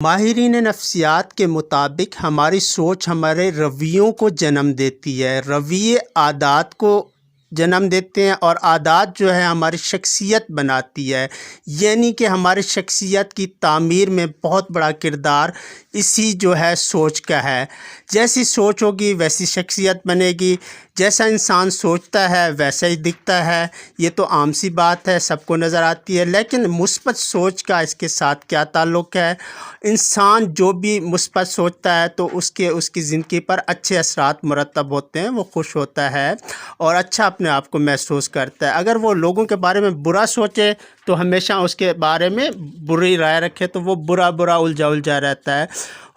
ماہرین نفسیات کے مطابق ہماری سوچ ہمارے رویوں کو جنم دیتی ہے، رویے عادات کو جنم دیتے ہیں، اور عادات جو ہے ہماری شخصیت بناتی ہے، یعنی کہ ہماری شخصیت کی تعمیر میں بہت بڑا کردار اسی جو ہے سوچ کا ہے۔ جیسی سوچ ہوگی ویسی شخصیت بنے گی، جیسا انسان سوچتا ہے ویسا ہی دکھتا ہے، یہ تو عام سی بات ہے، سب کو نظر آتی ہے۔ لیکن مثبت سوچ کا اس کے ساتھ کیا تعلق ہے؟ انسان جو بھی مثبت سوچتا ہے تو اس کی زندگی پر اچھے اثرات مرتب ہوتے ہیں، وہ خوش ہوتا ہے اور اچھا اپنے آپ کو محسوس کرتا ہے۔ اگر وہ لوگوں کے بارے میں برا سوچے تو ہمیشہ اس کے بارے میں بری رائے رکھے تو وہ برا الجھا رہتا ہے۔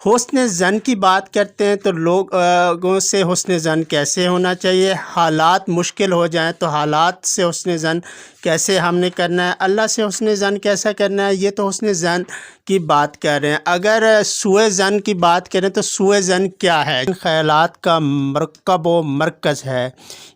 حسن ظن کی بات کرتے ہیں تو لوگوں سے حسن ظن کیسے ہونا چاہیے؟ حالات مشکل ہو جائیں تو حالات سے حسن ظن کیسے ہم نے کرنا ہے؟ اللہ سے حسن ظن کیسا کرنا ہے؟ یہ تو حسن ظن کی بات کر رہے ہیں۔ اگر سوء ظن کی بات کریں تو سوء ظن کیا ہے؟ خیالات کا مرکب و مرکز ہے۔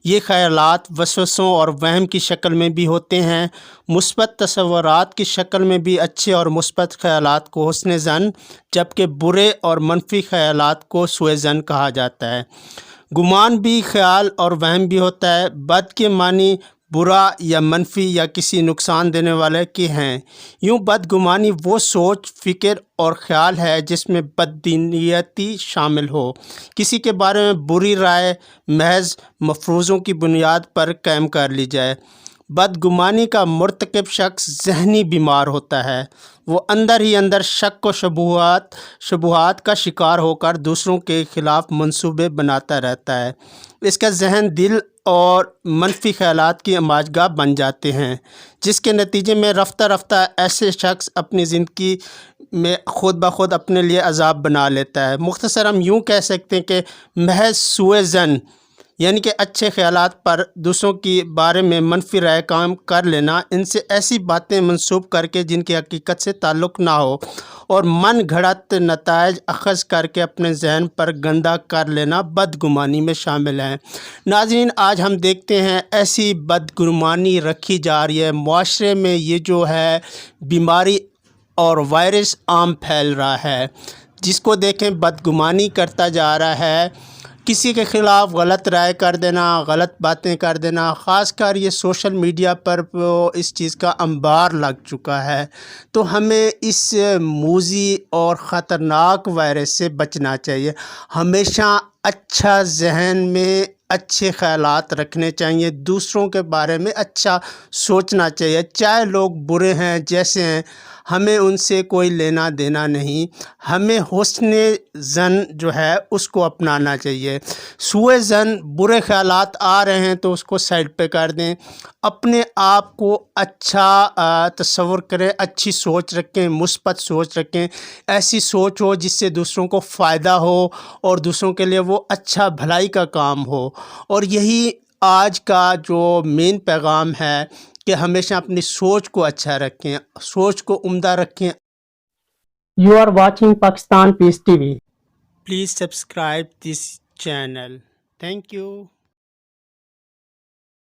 یہ خیالات وسوسوں اور وہم کی شکل میں بھی ہوتے ہیں، مثبت تصورات کی شکل میں بھی۔ اچھے اور مثبت خیالات کو حسن ظن، جبکہ برے اور منفی خیالات کو سوء ظن کہا جاتا ہے۔ گمان بھی خیال اور وہم بھی ہوتا ہے۔ بد کے معنی برا یا منفی یا کسی نقصان دینے والے کے ہیں۔ یوں بدگمانی وہ سوچ، فکر اور خیال ہے جس میں بدنیتی شامل ہو، کسی کے بارے میں بری رائے محض مفروضوں کی بنیاد پر قائم کر لی جائے۔ بدگمانی کا مرتکب شخص ذہنی بیمار ہوتا ہے، وہ اندر ہی اندر شک و شبہات کا شکار ہو کر دوسروں کے خلاف منصوبے بناتا رہتا ہے۔ اس کا ذہن دل اور منفی خیالات کی اماجگاہ بن جاتے ہیں، جس کے نتیجے میں رفتہ رفتہ ایسے شخص اپنی زندگی میں خود بخود اپنے لیے عذاب بنا لیتا ہے۔ مختصر ہم یوں کہہ سکتے ہیں کہ محض سوء ظن یعنی کہ اچھے خیالات پر دوسروں کے بارے میں منفی رائے قائم کر لینا، ان سے ایسی باتیں منسوب کر کے جن کی حقیقت سے تعلق نہ ہو، اور من گھڑت نتائج اخذ کر کے اپنے ذہن پر گندہ کر لینا بدگمانی میں شامل ہیں۔ ناظرین، آج ہم دیکھتے ہیں ایسی بدگمانی رکھی جا رہی ہے معاشرے میں، یہ جو ہے بیماری اور وائرس عام پھیل رہا ہے، جس کو دیکھیں بدگمانی کرتا جا رہا ہے، کسی کے خلاف غلط رائے کر دینا، غلط باتیں کر دینا، خاص کر یہ سوشل میڈیا پر اس چیز کا انبار لگ چکا ہے۔ تو ہمیں اس موذی اور خطرناک وائرس سے بچنا چاہیے۔ ہمیشہ اچھا ذہن میں اچھے خیالات رکھنے چاہیے، دوسروں کے بارے میں اچھا سوچنا چاہیے، چاہے لوگ برے ہیں جیسے ہیں، ہمیں ان سے کوئی لینا دینا نہیں۔ ہمیں حسن ظن جو ہے اس کو اپنانا چاہیے۔ سوء ظن، برے خیالات آ رہے ہیں تو اس کو سائڈ پہ کر دیں، اپنے آپ کو اچھا تصور کریں، اچھی سوچ رکھیں، مثبت سوچ رکھیں، ایسی سوچ ہو جس سے دوسروں کو فائدہ ہو اور دوسروں کے لیے وہ اچھا بھلائی کا کام ہو۔ اور یہی آج کا جو مین پیغام ہے کہ ہمیشہ اپنی سوچ کو اچھا رکھیں، سوچ کو عمدہ رکھیں۔ You are watching Pakistan Peace TV. Please subscribe this channel. Thank you.